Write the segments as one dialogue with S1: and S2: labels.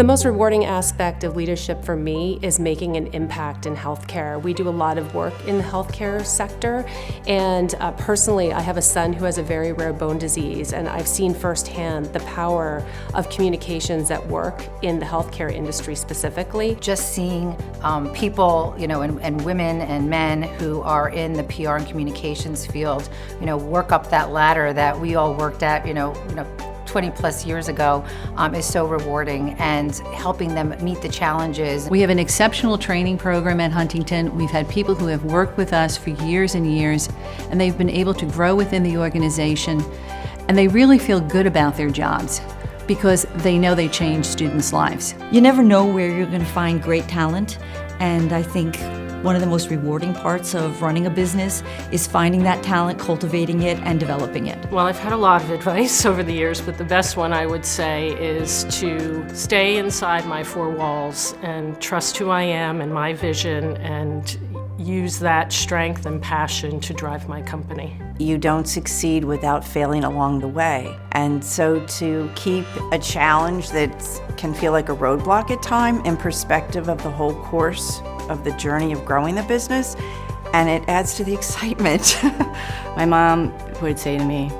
S1: The most rewarding aspect of leadership for me is making an impact in healthcare. We do a lot of work in the healthcare sector, and personally, I have a son who has a very rare bone disease, and I've seen firsthand the power of communications at work in the healthcare industry specifically.
S2: Just seeing people, and women and men who are in the PR and communications field, work up that ladder that we all worked at, 20 plus years ago is so rewarding, and helping them meet the challenges.
S3: We have an exceptional training program at Huntington. We've had people who have worked with us for years and years, and they've been able to grow within the organization, and they really feel good about their jobs because they know they change students' lives.
S4: You never know where you're going to find great talent, and I think one of the most rewarding parts of running a business is finding that talent, cultivating it, and developing it.
S5: Well, I've had a lot of advice over the years, but the best one I would say is to stay inside my four walls and trust who I am and my vision, and use that strength and passion to drive my company.
S6: You don't succeed without failing along the way. And so to keep a challenge that can feel like a roadblock at times in perspective of the whole course of the journey of growing the business, and it adds to the excitement.
S7: My mom would say to me,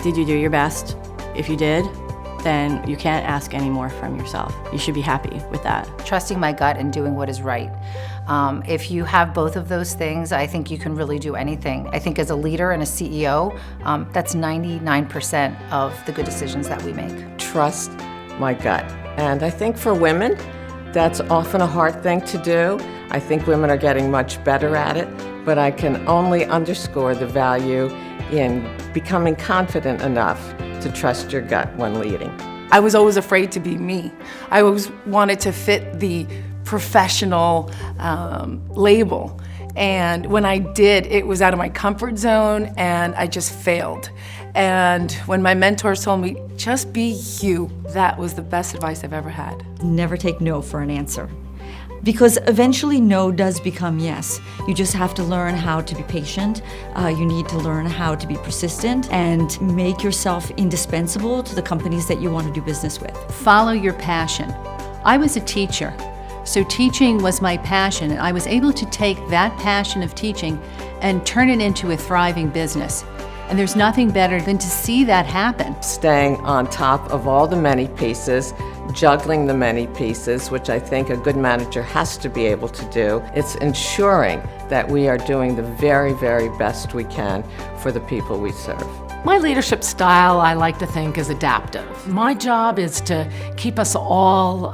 S7: "Did you do your best? If you did, then you can't ask any more from yourself. You should be happy with that."
S2: Trusting my gut and doing what is right. If you have both of those things, I think you can really do anything. I think as a leader and a CEO, that's 99% of the good decisions that we make.
S8: Trust my gut. And I think for women, that's often a hard thing to do. I think women are getting much better at it, but I can only underscore the value in becoming confident enough to trust your gut when leading.
S9: I was always afraid to be me. I always wanted to fit the professional label. And when I did, it was out of my comfort zone, and I just failed. And when my mentors told me, just be you, that was the best advice I've ever had.
S4: Never take no for an answer, because eventually no does become yes. You just have to learn how to be patient. You need to learn how to be persistent and make yourself indispensable to the companies that you want to do business with.
S3: Follow your passion. I was a teacher, so teaching was my passion, and I was able to take that passion of teaching and turn it into a thriving business. And there's nothing better than to see that happen.
S8: Staying on top of all the many pieces, juggling the many pieces, which I think a good manager has to be able to do. It's ensuring that we are doing the very, very best we can for the people we serve.
S5: My leadership style, I like to think, is adaptive. My job is to keep us all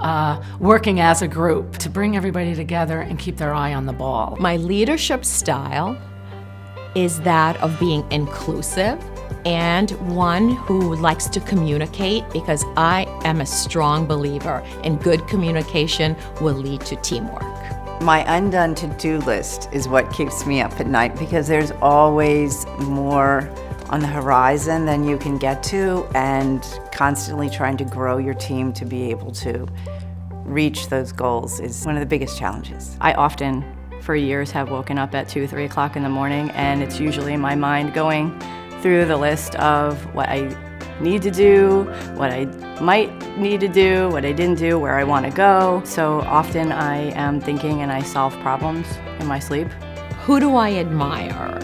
S5: working as a group, to bring everybody together and keep their eye on the ball.
S10: My leadership style is that of being inclusive and one who likes to communicate, because I am a strong believer in good communication will lead to teamwork.
S6: My undone to-do list is what keeps me up at night, because there's always more on the horizon than you can get to, and constantly trying to grow your team to be able to reach those goals is one of the biggest challenges.
S7: I often, for years, have woken up at 2, 3 o'clock in the morning, and it's usually in my mind going through the list of what I need to do, what I might need to do, what I didn't do, where I want to go. So often I am thinking and I solve problems in my sleep.
S10: Who do I admire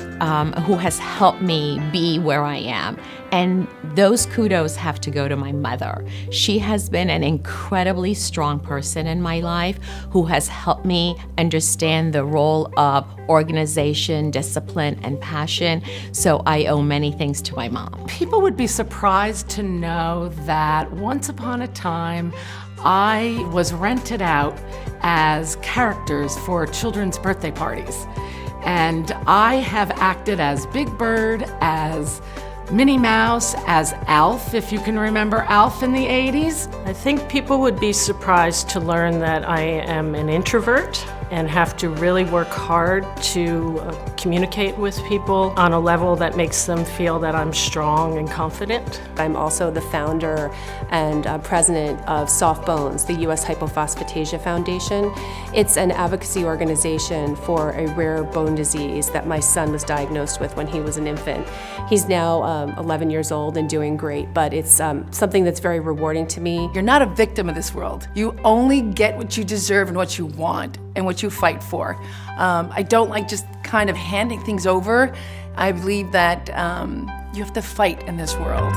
S10: who has helped me be where I am? And those kudos have to go to my mother. She has been an incredibly strong person in my life who has helped me understand the role of organization, discipline, and passion. So I owe many things to my mom.
S5: People would be surprised to know that once upon a time, I was rented out as characters for children's birthday parties. And I have acted as Big Bird, as Minnie Mouse, as Alf, if you can remember Alf in the 80s. I think people would be surprised to learn that I am an introvert
S11: and have to really work hard to communicate with people on a level that makes them feel that I'm strong and confident.
S1: I'm also the founder and president of Soft Bones, the U.S. Hypophosphatasia Foundation. It's an advocacy organization for a rare bone disease that my son was diagnosed with when he was an infant. He's now 11 years old and doing great, but it's something that's very rewarding to me.
S9: You're not a victim of this world. You only get what you deserve and what you want and what you fight for. I don't like just kind of handing things over. I believe that you have to fight in this world.